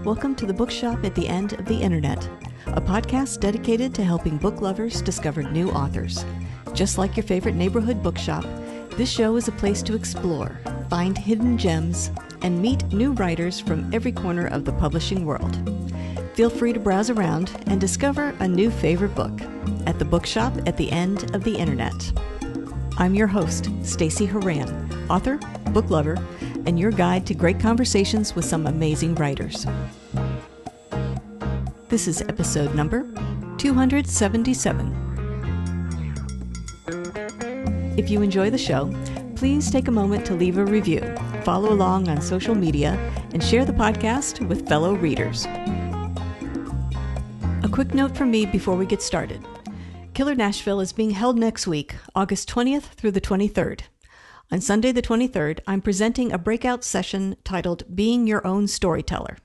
Welcome to the Bookshop at the End of the Internet, a podcast dedicated to helping book lovers discover new authors. Just like your favorite neighborhood bookshop, this show is a place to explore, find hidden gems, and meet new writers from every corner of the publishing world. Feel free to browse around and discover a new favorite book at the Bookshop at the End of the Internet. I'm your host, Stacey Horan, author, book lover, and your guide to great conversations with some amazing writers. This is episode number 277. If you enjoy the show, please take a moment to leave a review, follow along on social media, and share the podcast with fellow readers. A quick note from me before we get started. Killer Nashville is being held next week, August 20th through the 23rd. On Sunday the 23rd, I'm presenting a breakout session titled Being Your Own Storyteller.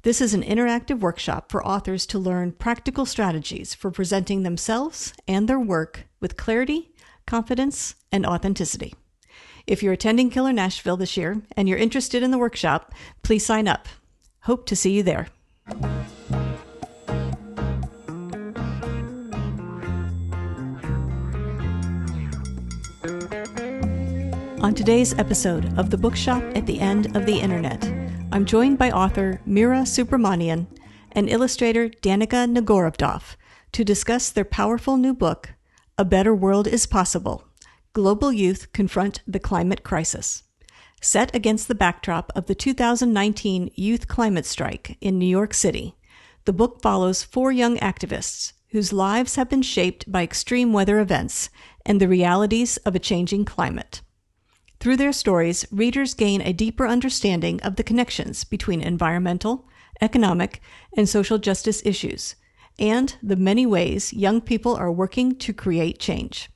This is an interactive workshop for authors to learn practical strategies for presenting themselves and their work with clarity, confidence, and authenticity. If you're attending Killer Nashville this year and you're interested in the workshop, please sign up. Hope to see you there. On today's episode of the Bookshop at the End of the Internet, I'm joined by author Meera Subramanian and illustrator Danica Novgorodoff to discuss their powerful new book, A Better World is Possible: Global Youth Confront the Climate Crisis. Set against the backdrop of the 2019 youth climate strike in New York City, the book follows 4 young activists whose lives have been shaped by extreme weather events and the realities of a changing climate. Through their stories, readers gain a deeper understanding of the connections between environmental, economic, and social justice issues, and the many ways young people are working to create change.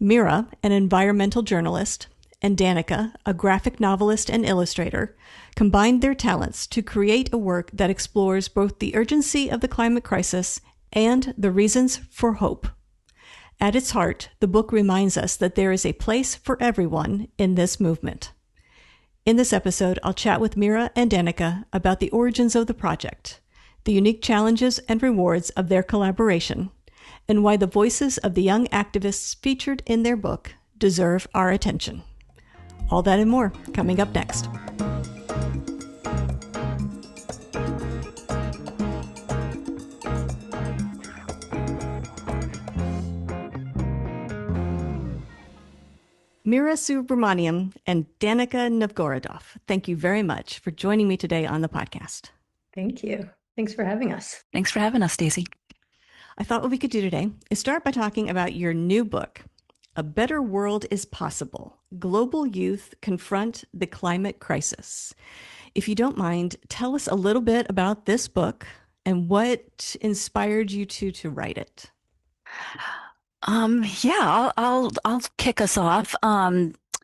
Meera, an environmental journalist, and Danica, a graphic novelist and illustrator, combined their talents to create a work that explores both the urgency of the climate crisis and the reasons for hope. At its heart, the book reminds us that there is a place for everyone in this movement. In this episode, I'll chat with Meera and Danica about the origins of the project, the unique challenges and rewards of their collaboration, and why the voices of the young activists featured in their book deserve our attention. All that and more coming up next. Meera Subramanian and Danica Novgorodoff, thank you very much for joining me today on the podcast. Thank you. Thanks for having us. Thanks for having us, Stacey. I thought what we could do today is start by talking about your new book, A Better World is Possible: Global Youth Confront the Climate Crisis. If you don't mind, tell us a little bit about this book and what inspired you to write it. I'll kick us off.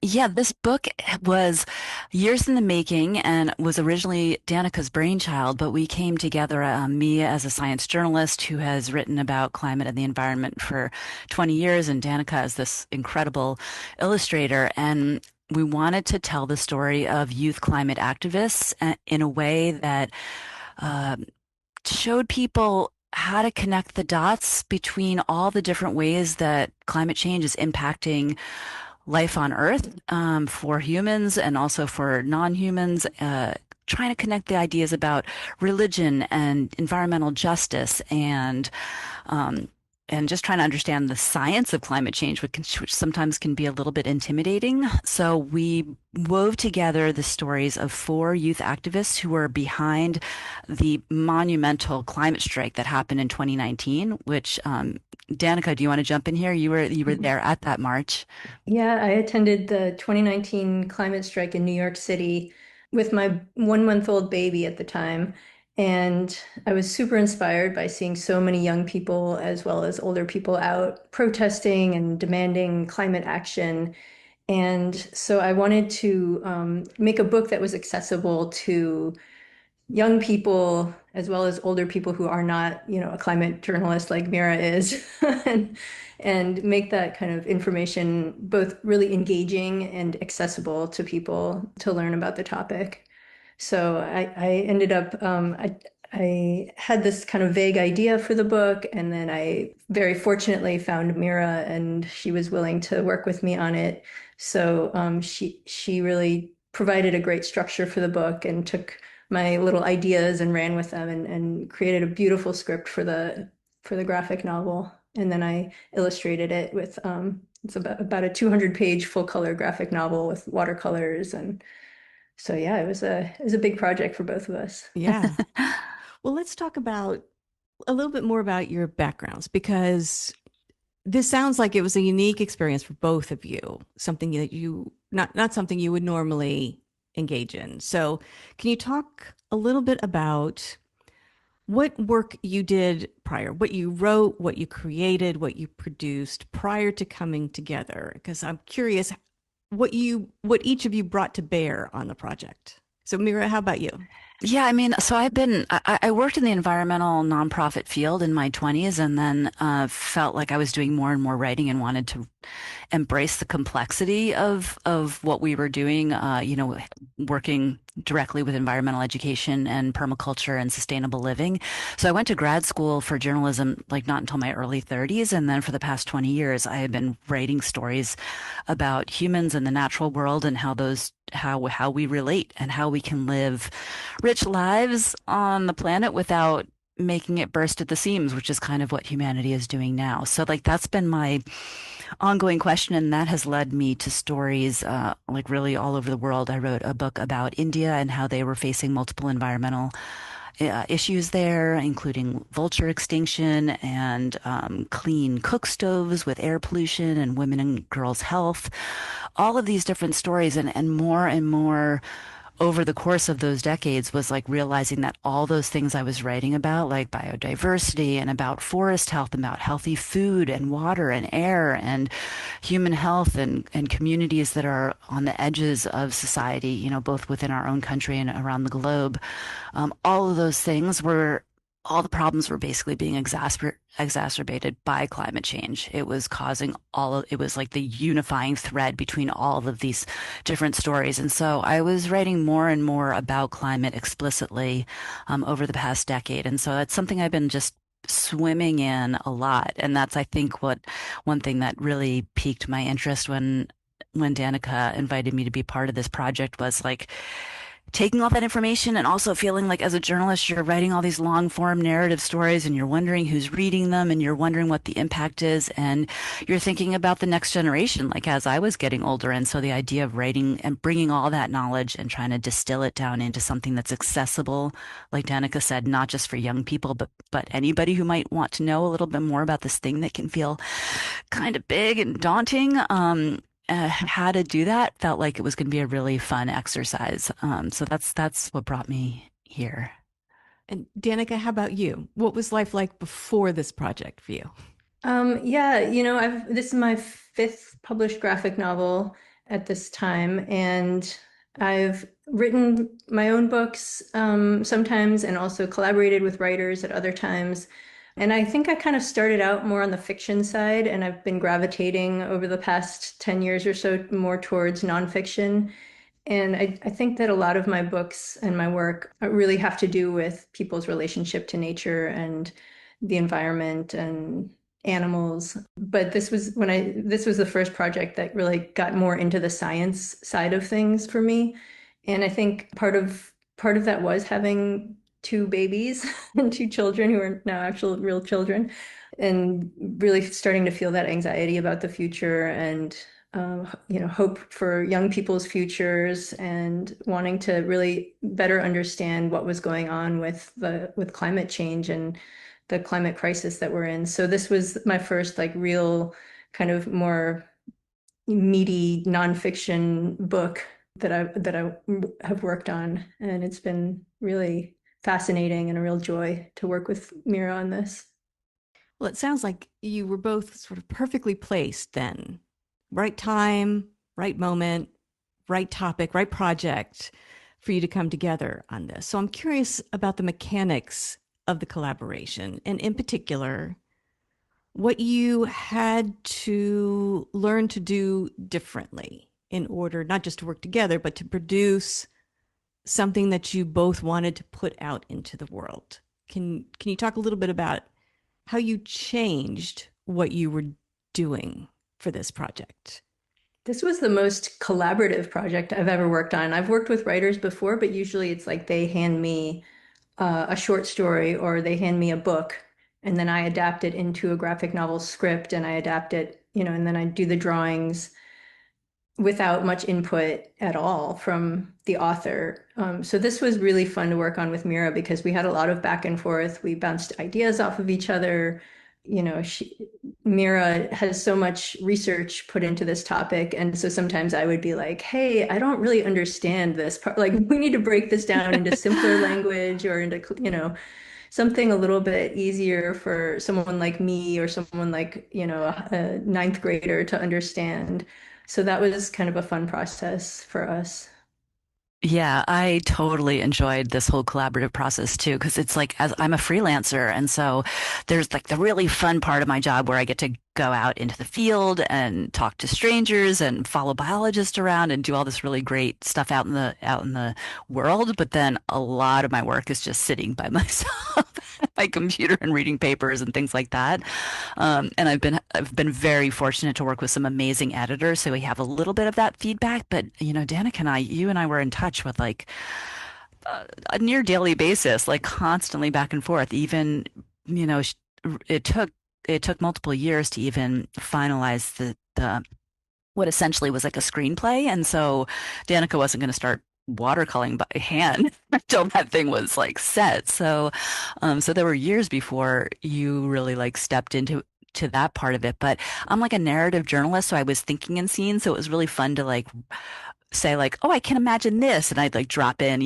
This book was years in the making and was originally Danica's brainchild, but we came together, me as a science journalist who has written about climate and the environment for 20 years, and Danica as this incredible illustrator. And we wanted to tell the story of youth climate activists in a way that showed people how to connect the dots between all the different ways that climate change is impacting life on Earth, for humans and also for non-humans, trying to connect the ideas about religion and environmental justice and just trying to understand the science of climate change, which sometimes can be a little bit intimidating. So we wove together the stories of 4 youth activists who were behind the monumental climate strike that happened in 2019, which, Danica, do you want to jump in here? You were there at that march. Yeah, I attended the 2019 climate strike in New York City with my 1-month-old baby at the time. And I was super inspired by seeing so many young people as well as older people out protesting and demanding climate action. And so I wanted to make a book that was accessible to young people as well as older people who are not, a climate journalist like Meera is, and make that kind of information both really engaging and accessible to people to learn about the topic. So I ended up, I had this kind of vague idea for the book, and then I very fortunately found Meera, and she was willing to work with me on it. So she really provided a great structure for the book and took my little ideas and ran with them and created a beautiful script for the graphic novel. And then I illustrated it with it's about a 200-page full color graphic novel with watercolors. And so yeah, it was a big project for both of us. Yeah. Well, let's talk about a little bit more about your backgrounds because this sounds like it was a unique experience for both of you, something that you not something you would normally engage in. So, can you talk a little bit about what work you did prior, what you wrote, what you created, what you produced prior to coming together? Because I'm curious what each of you brought to bear on the project. So, Meera, how about you? Yeah, I mean, so I worked in the environmental nonprofit field in my 20s and then felt like I was doing more and more writing and wanted to embrace the complexity of what we were doing, working directly with environmental education and permaculture and sustainable living. So I went to grad school for journalism, like not until my early 30s. And then for the past 20 years, I have been writing stories about humans and the natural world and how we relate and how we can live rich lives on the planet without making it burst at the seams, which is kind of what humanity is doing now. So like that's been my ongoing question, and that has led me to stories like really all over the world. I wrote a book about India and how they were facing multiple environmental issues there, including vulture extinction and clean cook stoves with air pollution and women and girls' health. All of these different stories and more over the course of those decades was like realizing that all those things I was writing about, like biodiversity and about forest health, about healthy food and water and air and human health and communities that are on the edges of society, both within our own country and around the globe. All of those things were all the problems were basically being exacerbated by climate change. It was causing it was like the unifying thread between all of these different stories. And so I was writing more and more about climate explicitly over the past decade. And so that's something I've been just swimming in a lot. And that's, I think, one thing that really piqued my interest when Danica invited me to be part of this project was like taking all that information and also feeling like as a journalist, you're writing all these long form narrative stories and you're wondering who's reading them and you're wondering what the impact is. And you're thinking about the next generation, like as I was getting older. And so the idea of writing and bringing all that knowledge and trying to distill it down into something that's accessible, like Danica said, not just for young people, but anybody who might want to know a little bit more about this thing that can feel kind of big and daunting. How to do that felt like it was going to be a really fun exercise. So that's what brought me here. And Danica, how about you? What was life like before this project for you? Yeah, this is my fifth published graphic novel at this time, and I've written my own books sometimes and also collaborated with writers at other times. And I think I kind of started out more on the fiction side, and I've been gravitating over the past 10 years or so more towards nonfiction. And I think that a lot of my books and my work really have to do with people's relationship to nature and the environment and animals. But this was the first project that really got more into the science side of things for me. And I think part of that was having two babies and two children who are now actual real children, and really starting to feel that anxiety about the future and hope for young people's futures and wanting to really better understand what was going on with climate change and the climate crisis that we're in. So this was my first like real kind of more meaty nonfiction book that I have worked on, and it's been really fascinating and a real joy to work with Meera on this. Well, it sounds like you were both sort of perfectly placed then. Right time, right moment, right topic, right project for you to come together on this. So I'm curious about the mechanics of the collaboration, and in particular, what you had to learn to do differently in order not just to work together, but to produce something that you both wanted to put out into the world. Can you talk a little bit about how you changed what you were doing for this project? This was the most collaborative project I've ever worked on. I've worked with writers before, but usually it's like they hand me a short story or they hand me a book, and then I adapt it into a graphic novel script and I adapt it, and then I do the drawings without much input at all from the author. So this was really fun to work on with Meera because we had a lot of back and forth. We bounced ideas off of each other. Meera has so much research put into this topic, and so sometimes I would be like, "Hey, I don't really understand this part. Like, we need to break this down into simpler language or into, something a little bit easier for someone like me or someone like, a ninth grader to understand." So that was kind of a fun process for us. Yeah, I totally enjoyed this whole collaborative process too, because it's like as I'm a freelancer, and so there's like the really fun part of my job where I get to go out into the field and talk to strangers and follow biologists around and do all this really great stuff out in the world. But then a lot of my work is just sitting by myself at my computer and reading papers and things like that. And I've been very fortunate to work with some amazing editors, so we have a little bit of that feedback. But Danica and you and I were in touch with like a near daily basis, like constantly back and forth. Even you know, sh- it took multiple years to even finalize the what essentially was like a screenplay, and so Danica wasn't going to start watercoloring by hand until that thing was like set. So there were years before you really like stepped into that part of it. But I'm like a narrative journalist, so I was thinking in scenes, so it was really fun to like say like, oh, I can imagine this, and I'd like drop in,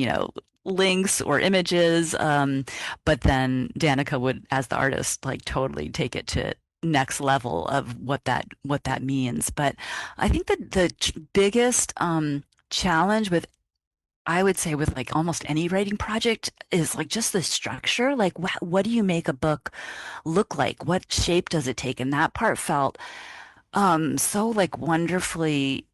links or images. But then Danica would, as the artist, like totally take it to next level of what that means. But I think that the biggest challenge with I would say with like almost any writing project is like just the structure. Like, what do you make a book look like? What shape does it take? And that part felt so like wonderfully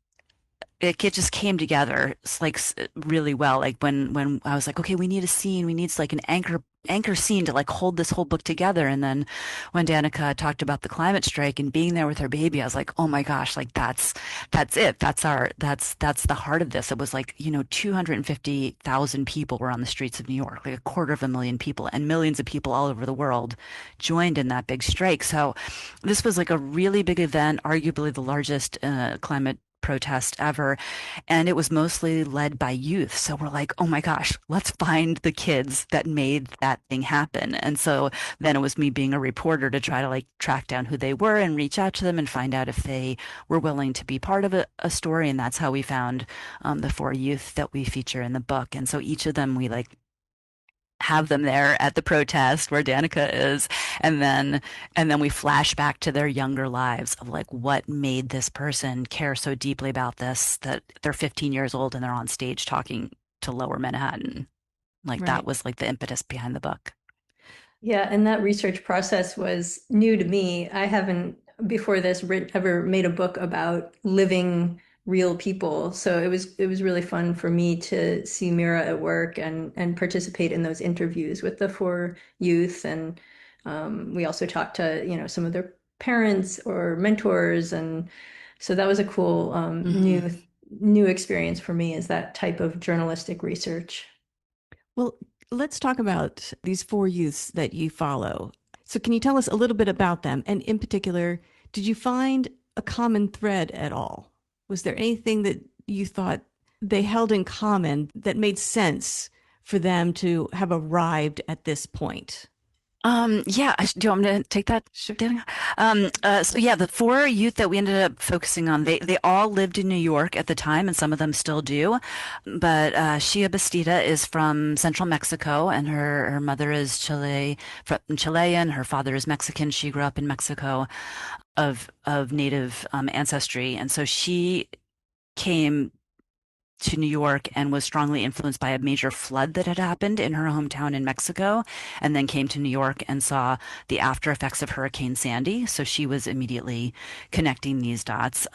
it just came together like really well. Like when I was like, okay, we need a scene, we need like an anchor scene to like hold this whole book together. And then when Danica talked about the climate strike and being there with her baby, I was like, oh my gosh, like that's it. That's the heart of this. It was like 250,000 people were on the streets of New York, like a quarter of a million people, and millions of people all over the world joined in that big strike. So this was like a really big event, arguably the largest climate protest ever. And it was mostly led by youth. So we're like, oh my gosh, let's find the kids that made that thing happen. And so then it was me being a reporter to try to like track down who they were and reach out to them and find out if they were willing to be part of a story. And that's how we found the four youth that we feature in the book. And so each of them we like have them there at the protest where Danica is, and then we flash back to their younger lives of like what made this person care so deeply about this that they're 15 years old and they're on stage talking to Lower Manhattan. Like that Right. was like the impetus behind the book. Yeah, and that research process was new to me. I haven't before this ever made a book about living real people. So it was really fun for me to see Meera at work and participate in those interviews with the four youth. And we also talked to, some of their parents or mentors. And so that was a cool Hmm. new experience for me is that type of journalistic research. Well, let's talk about these four youths that you follow. So, can you tell us a little bit about them? And in particular, did you find a common thread at all? Was there anything that you thought they held in common that made sense for them to have arrived at this point? Yeah, do you want me to take that, Sure. Danica? So yeah, the four youth that we ended up focusing on, they all lived in New York at the time, and some of them still do. But Shia Bastida is from central Mexico, and her mother is from Chilean. Her father is Mexican. She grew up in Mexico of native ancestry, and so she came to New York and was strongly influenced by a major flood that had happened in her hometown in Mexico, and then came to New York and saw the after effects of Hurricane Sandy. So she was immediately connecting these dots.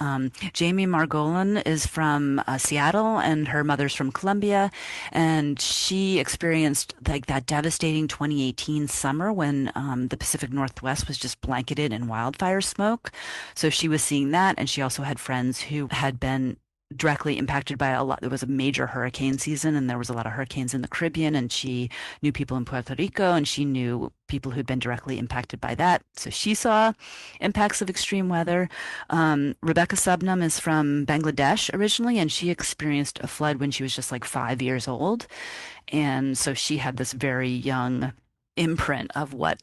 Jamie Margolin is from Seattle, and her mother's from Colombia, and she experienced like that devastating 2018 summer when the Pacific Northwest was just blanketed in wildfire smoke. So she was seeing that, and she also had friends who had been directly impacted by a lot. There was a major hurricane season, and there was a lot of hurricanes in the Caribbean, and she knew people in Puerto Rico, and she knew people who'd been directly impacted by that. So she saw impacts of extreme weather. Rebecca Subnam is from Bangladesh originally, and she experienced a flood when she was just like 5 years old. And so she had this very young imprint of what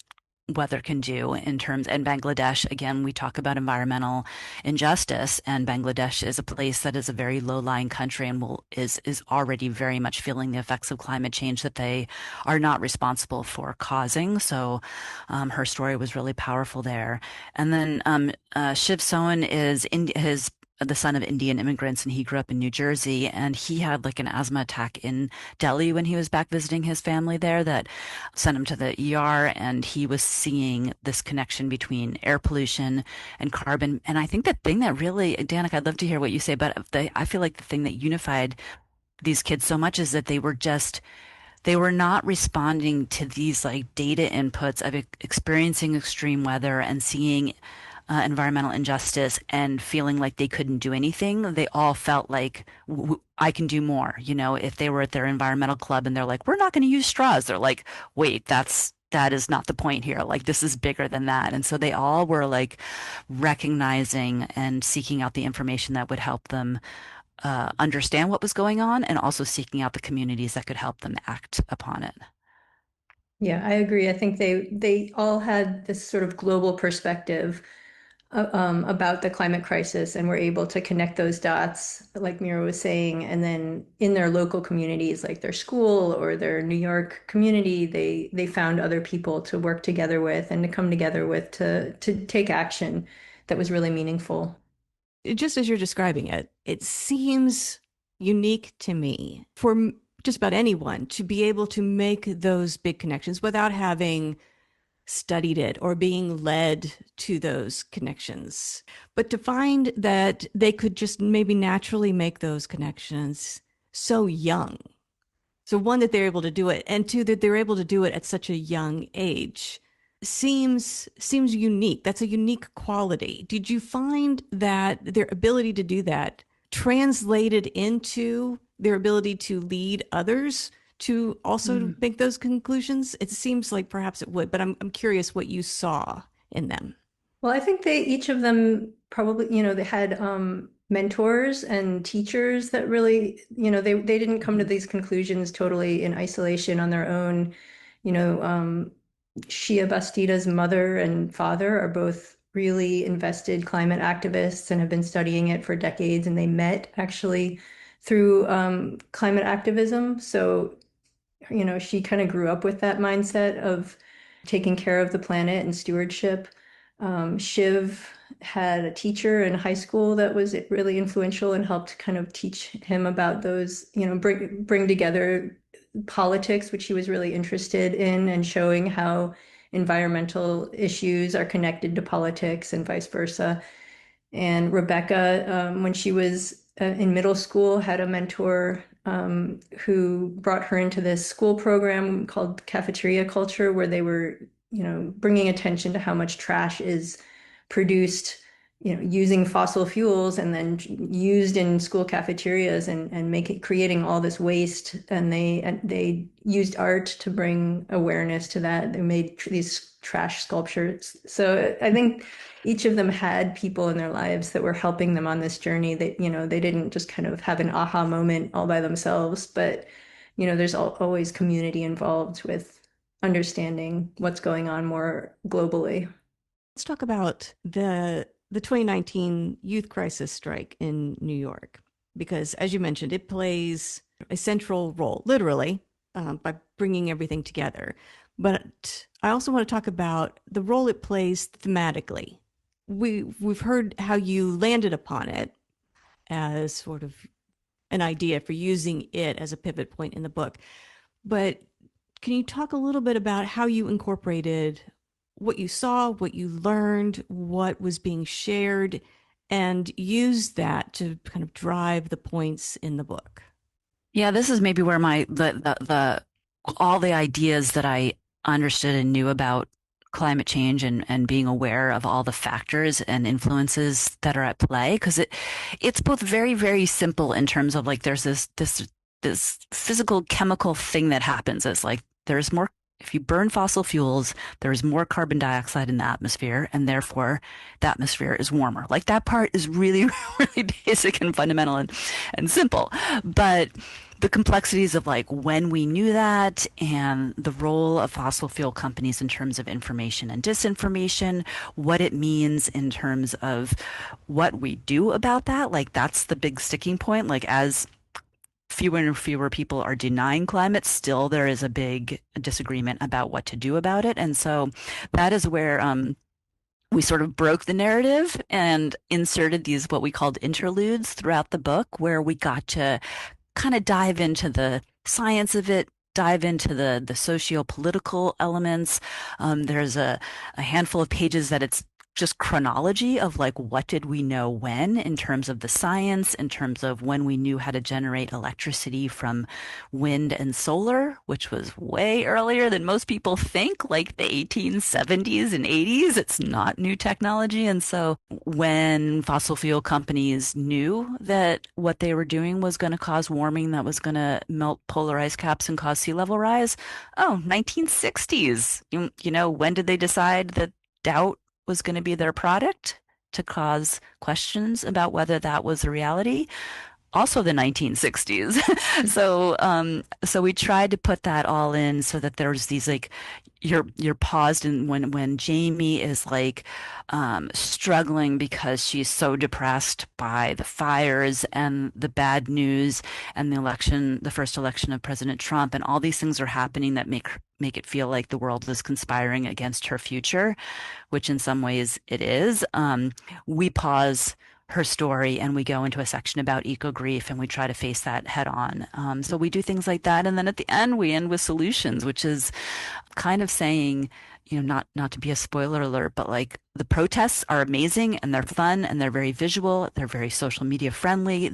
weather can do in terms, and Bangladesh, again, we talk about environmental injustice, and Bangladesh is a place that is a very low-lying country and is already very much feeling the effects of climate change that they are not responsible for causing. So her story was really powerful there. And then Shiv Sohan is his the son of Indian immigrants, and he grew up in New Jersey, and he had like an asthma attack in Delhi when he was back visiting his family there that sent him to the ER, and he was seeing this connection between air pollution and carbon. And I think the thing that really, Danica, I'd love to hear what you say, but I feel like the thing that unified these kids so much is that they were not responding to these like data inputs of experiencing extreme weather and seeing environmental injustice and feeling like they couldn't do anything. They all felt like I can do more. You know, if they were at their environmental club and they're like, we're not going to use straws, they're like, wait, that is not the point here. Like this is bigger than that. And so they all were like recognizing and seeking out the information that would help them understand what was going on, and also seeking out the communities that could help them act upon it. Yeah, I agree. I think they all had this sort of global perspective about the climate crisis, and were able to connect those dots, like Meera was saying. And then in their local communities, like their school or their New York community, they found other people to work together with and to come together with to take action that was really meaningful. Just as you're describing it, it seems unique to me for just about anyone to be able to make those big connections without having studied it or being led to those connections. But to find that they could just maybe naturally make those connections so young. So one, that they're able to do it, and two, that they're able to do it at such a young age seems unique. That's a unique quality. Did you find that their ability to do that translated into their ability to lead others to also make those conclusions? It seems like perhaps it would, but I'm curious what you saw in them. Well, I think they each of them probably, they had mentors and teachers that really, they didn't come to these conclusions totally in isolation on their own. You know, Shia Bastida's mother and father are both really invested climate activists and have been studying it for decades, and they met actually through climate activism. So, she kind of grew up with that mindset of taking care of the planet and stewardship. Shiv had a teacher in high school that was really influential and helped kind of teach him about those, bring together politics, which he was really interested in, and showing how environmental issues are connected to politics and vice versa. And Rebecca, when she was in middle school, had a mentor who brought her into this school program called cafeteria culture, where they were, bringing attention to how much trash is produced, using fossil fuels and then used in school cafeterias, and creating all this waste. And they used art to bring awareness to that. They made these trash sculptures. So I think each of them had people in their lives that were helping them on this journey. That, they didn't just kind of have an aha moment all by themselves, but, there's always community involved with understanding what's going on more globally. Let's talk about the 2019 youth crisis strike in New York, because as you mentioned, it plays a central role, literally, by bringing everything together. But I also want to talk about the role it plays thematically. We've heard how you landed upon it as sort of an idea for using it as a pivot point in the book. But can you talk a little bit about how you incorporated what you saw, what you learned, what was being shared, and use that to kind of drive the points in the book? Yeah, this is maybe where the all the ideas that I understood and knew about climate change and being aware of all the factors and influences that are at play, because it's both very, very simple in terms of like there's this physical chemical thing that happens. It's like there's more, if you burn fossil fuels, there's more carbon dioxide in the atmosphere, and therefore the atmosphere is warmer. Like that part is really, really basic and fundamental and simple. But the complexities of like when we knew that and the role of fossil fuel companies in terms of information and disinformation, what it means in terms of what we do about that, like that's the big sticking point. Like as fewer and fewer people are denying climate, still there is a big disagreement about what to do about it. And so that is where we sort of broke the narrative and inserted these what we called interludes throughout the book, where we got to kind of dive into the science of it, dive into the socio-political elements. There's a handful of pages that it's just chronology of like what did we know when in terms of the science, in terms of when we knew how to generate electricity from wind and solar, which was way earlier than most people think, like the 1870s and 80s. It's not new technology. And so when fossil fuel companies knew that what they were doing was going to cause warming, that was going to melt polar ice caps and cause sea level rise, 1960s. You know, when did they decide that doubt was going to be their product to cause questions about whether that was a reality? Also the 1960s. So we tried to put that all in so that there's these like you're paused, and when Jamie is like struggling because she's so depressed by the fires and the bad news and the first election of President Trump, and all these things are happening that make it feel like the world is conspiring against her future, which in some ways it is. We pause her story and we go into a section about eco grief and we try to face that head on. So we do things like that. And then at the end, we end with solutions, which is kind of saying, you know, not to be a spoiler alert, but like the protests are amazing and they're fun and they're very visual. They're very social media friendly.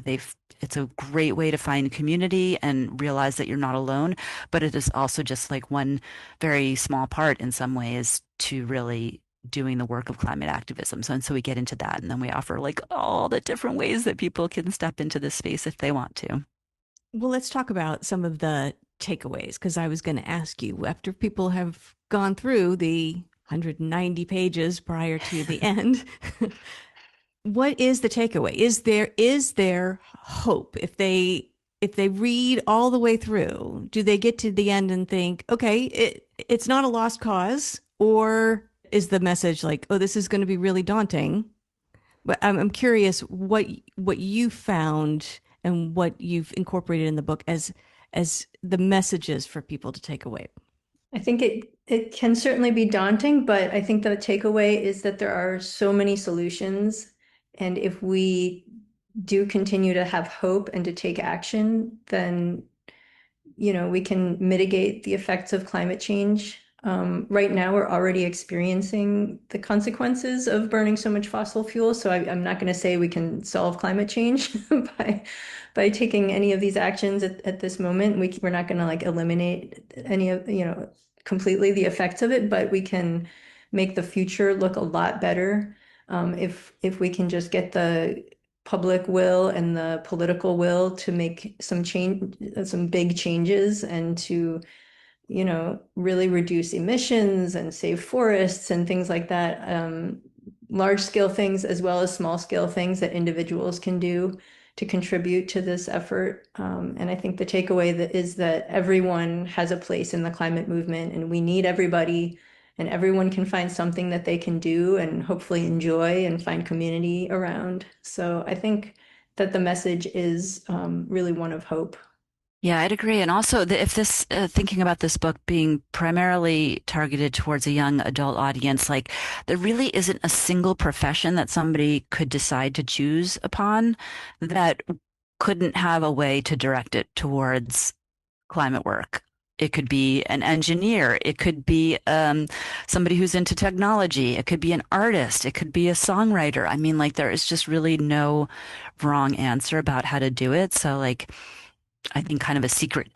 It's a great way to find community and realize that you're not alone. But it is also just like one very small part in some ways to really doing the work of climate activism. So we get into that, and then we offer like all the different ways that people can step into this space if they want to. Well, let's talk about some of the takeaways, because I was going to ask you, after people have gone through the 190 pages prior to the end, what is the takeaway? Is there hope? If they read all the way through, do they get to the end and think, okay, it's not a lost cause? Or is the message like, oh, this is going to be really daunting? But I'm curious what you found and what you've incorporated in the book as the messages for people to take away. I think it can certainly be daunting, but I think the takeaway is that there are so many solutions. And if we do continue to have hope and to take action, then, you know, we can mitigate the effects of climate change. Right now, we're already experiencing the consequences of burning so much fossil fuel. So I'm not going to say we can solve climate change by taking any of these actions at this moment. We're not going to like eliminate any of, you know, completely the effects of it, but we can make the future look a lot better if we can just get the public will and the political will to make some big changes, and to, you know, really reduce emissions and save forests and things like that. Large scale things as well as small scale things that individuals can do to contribute to this effort. And I think the takeaway is that everyone has a place in the climate movement, and we need everybody, and everyone can find something that they can do and hopefully enjoy and find community around. So I think that the message is really one of hope. Yeah, I'd agree. And also, if thinking about this book being primarily targeted towards a young adult audience, like there really isn't a single profession that somebody could decide to choose upon that couldn't have a way to direct it towards climate work. It could be an engineer. It could be somebody who's into technology. It could be an artist. It could be a songwriter. I mean, like, there is just really no wrong answer about how to do it. So, like, I think kind of a secret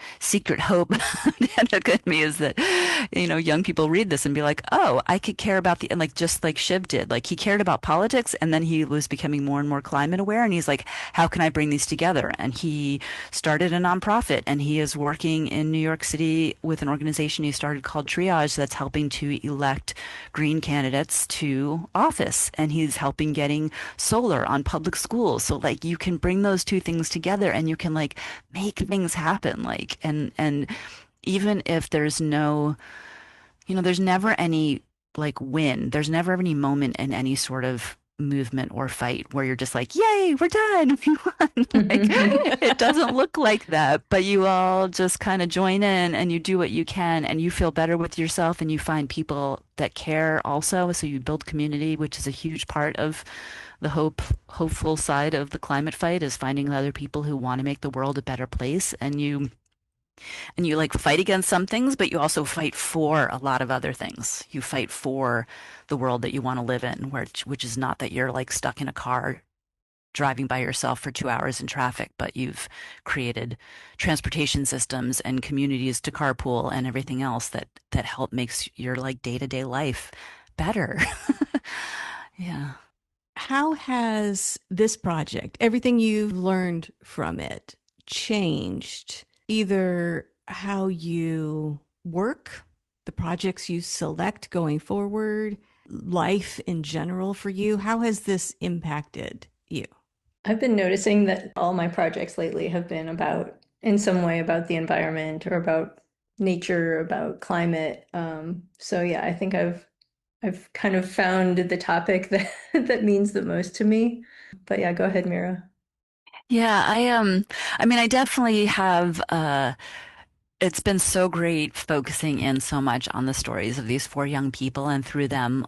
hope at me is that, young people read this and be like, oh, I could care about and like, just like Shiv did, like he cared about politics and then he was becoming more and more climate aware. And he's like, how can I bring these together? And he started a nonprofit and he is working in New York City with an organization he started called Triage that's helping to elect green candidates to office. And he's helping getting solar on public schools. So like you can bring those two things together and you can like make things happen, like, and even if there's no, there's never any like win, there's never any moment in any sort of movement or fight where you're just like, yay, we're done, we won. Like, it doesn't look like that, but you all just kind of join in and you do what you can and you feel better with yourself and you find people that care also, so you build community, which is a huge part of the hopeful side of the climate fight, is finding other people who want to make the world a better place. And you like fight against some things, but you also fight for a lot of other things. You fight for the world that you want to live in, which is not that you're like stuck in a car driving by yourself for 2 hours in traffic, but you've created transportation systems and communities to carpool and everything else that help makes your like day-to-day life better. Yeah. How has this project, everything you've learned from it, changed either how you work, the projects you select going forward, life in general for you? How has this impacted you? I've been noticing that all my projects lately have been about, in some way, about the environment or about nature, about climate. So yeah, I think I've kind of found the topic that that means the most to me. But yeah, go ahead, Meera. Yeah, I mean I definitely have it's been so great focusing in so much on the stories of these four young people and through them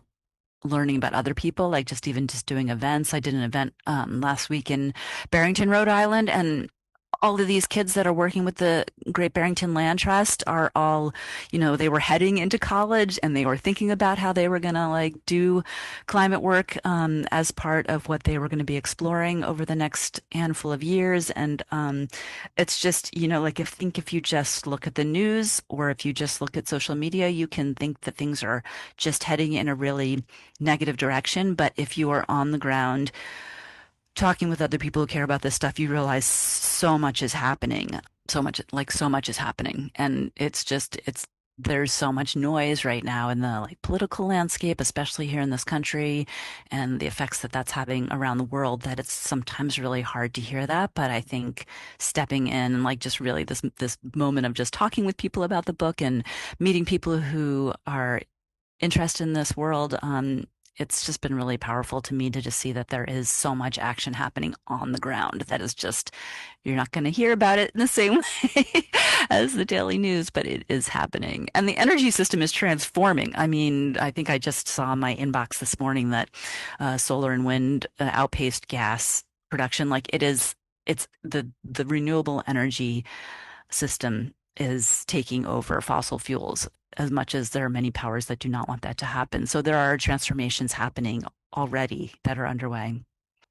learning about other people, like just doing events. I did an event last week in Barrington, Rhode Island, and all of these kids that are working with the Great Barrington Land Trust are all, they were heading into college and they were thinking about how they were going to like do climate work as part of what they were going to be exploring over the next handful of years. And it's just, like if you just look at the news or if you just look at social media, you can think that things are just heading in a really negative direction. But if you are on the ground, talking with other people who care about this stuff, you realize so much is happening. So much is happening. And there's so much noise right now in the like political landscape, especially here in this country, and the effects that that's having around the world, that it's sometimes really hard to hear that. But I think stepping in and like just really this moment of just talking with people about the book and meeting people who are interested in this world, it's just been really powerful to me to just see that there is so much action happening on the ground that is just, you're not going to hear about it in the same way as the daily news, but it is happening. And the energy system is transforming. I mean, I think I just saw in my inbox this morning that solar and wind outpaced gas production. Like it's the renewable energy system is taking over fossil fuels, as much as there are many powers that do not want that to happen. So there are transformations happening already that are underway.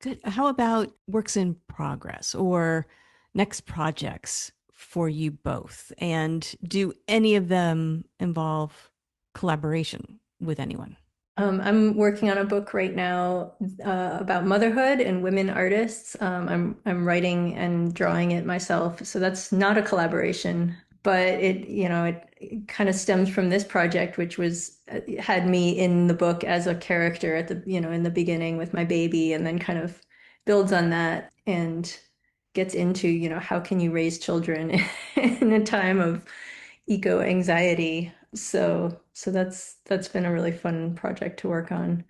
Good. How about works in progress or next projects for you both? And do any of them involve collaboration with anyone? I'm working on a book right now about motherhood and women artists. I'm writing and drawing it myself, so that's not a collaboration. But it kind of stems from this project, which was had me in the book as a character at the in the beginning with my baby, and then kind of builds on that and gets into how can you raise children in a time of eco anxiety. So that's been a really fun project to work on.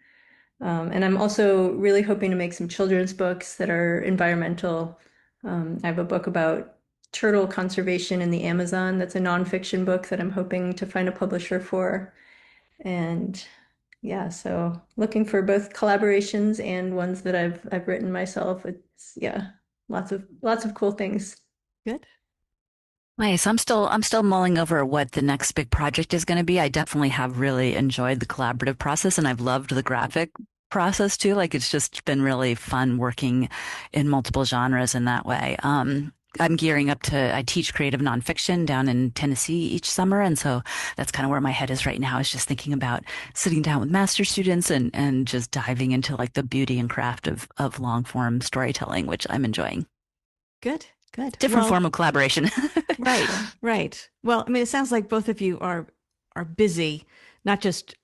And I'm also really hoping to make some children's books that are environmental. I have a book about turtle conservation in the Amazon. That's a nonfiction book that I'm hoping to find a publisher for. And yeah, so looking for both collaborations and ones that I've written myself. It's yeah, lots of cool things. Good. Nice. I'm still mulling over what the next big project is going to be. I definitely have really enjoyed the collaborative process, and I've loved the graphic process too. Like it's just been really fun working in multiple genres in that way. I'm gearing up I teach creative nonfiction down in Tennessee each summer. And so that's kind of where my head is right now, is just thinking about sitting down with master students and just diving into like the beauty and craft of long form storytelling, which I'm enjoying. Good. Good. Different form of collaboration. Right. Right. Well, I mean, it sounds like both of you are busy, not just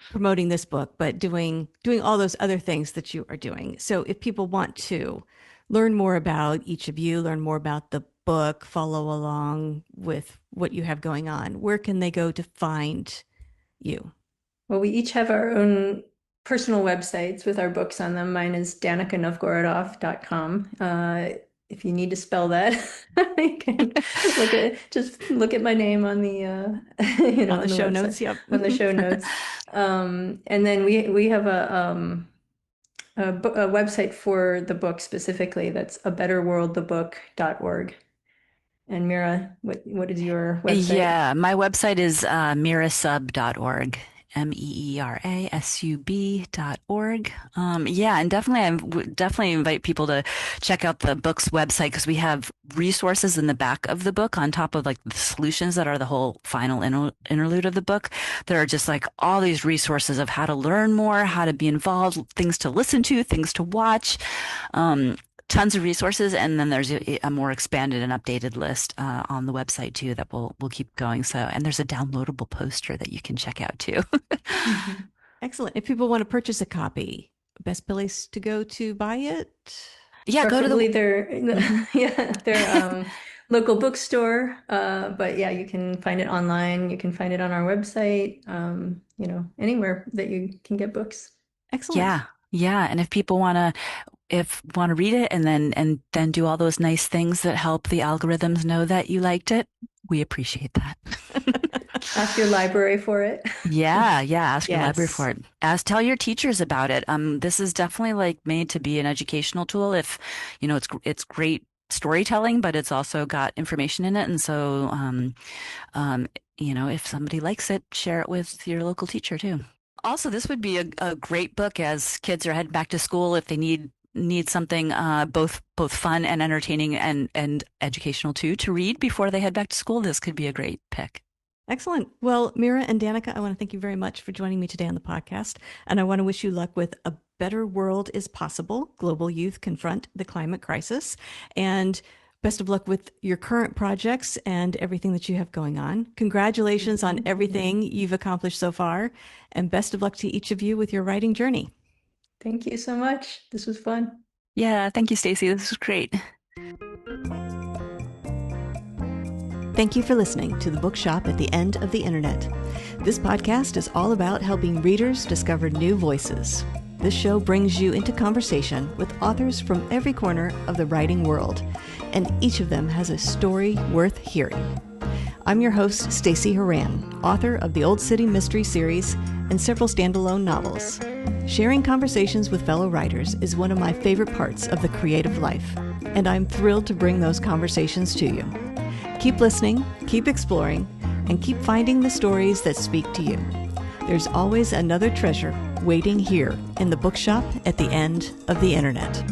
promoting this book, but doing all those other things that you are doing. So if people want to learn more about each of you, learn more about the book, follow along with what you have going on, where can they go to find you? Well, we each have our own personal websites with our books on them. Mine is danicanovgorodoff.com. If you need to spell that, you can look at my name on the on the show notes. Yep, on the show notes. And then we have a website for the book specifically. That's abetterworldthebook.org. And Meera, what is your website? Yeah, my website is meerasub.org. meerasub.org. Yeah, and definitely, I would definitely invite people to check out the book's website, because we have resources in the back of the book on top of like the solutions that are the whole final interlude of the book. There are just like all these resources of how to learn more, how to be involved, things to listen to, things to watch. Tons of resources, and then there's a more expanded and updated list on the website too that will keep going. So, and there's a downloadable poster that you can check out too. Mm-hmm. Excellent. If people want to purchase a copy, best place to go to buy it? Yeah, go to their local bookstore. But yeah, you can find it online. You can find it on our website. Anywhere that you can get books. Excellent. Yeah, and if people want to read it and then do all those nice things that help the algorithms know that you liked it, we appreciate that. Ask your library for it. Yeah, ask your library for it. Tell your teachers about it. This is definitely like made to be an educational tool. If it's great storytelling, but it's also got information in it, and so if somebody likes it, share it with your local teacher too. Also, this would be a great book as kids are heading back to school, if they need something both fun and entertaining and educational too to read before they head back to school. This could be a great pick. Excellent. Well, Meera and Danica, I want to thank you very much for joining me today on the podcast. And I want to wish you luck with A Better World is Possible, Global Youth Confront the Climate Crisis. And best of luck with your current projects and everything that you have going on. Congratulations on everything you've accomplished so far. And best of luck to each of you with your writing journey. Thank you so much. This was fun. Yeah, thank you, Stacy. This was great. Thank you for listening to The Bookshop at the End of the Internet. This podcast is all about helping readers discover new voices. This show brings you into conversation with authors from every corner of the writing world, and each of them has a story worth hearing. I'm your host, Stacy Horan, author of the Old City Mystery series and several standalone novels. Sharing conversations with fellow writers is one of my favorite parts of the creative life, and I'm thrilled to bring those conversations to you. Keep listening, keep exploring, and keep finding the stories that speak to you. There's always another treasure waiting here in the bookshop at the end of the internet.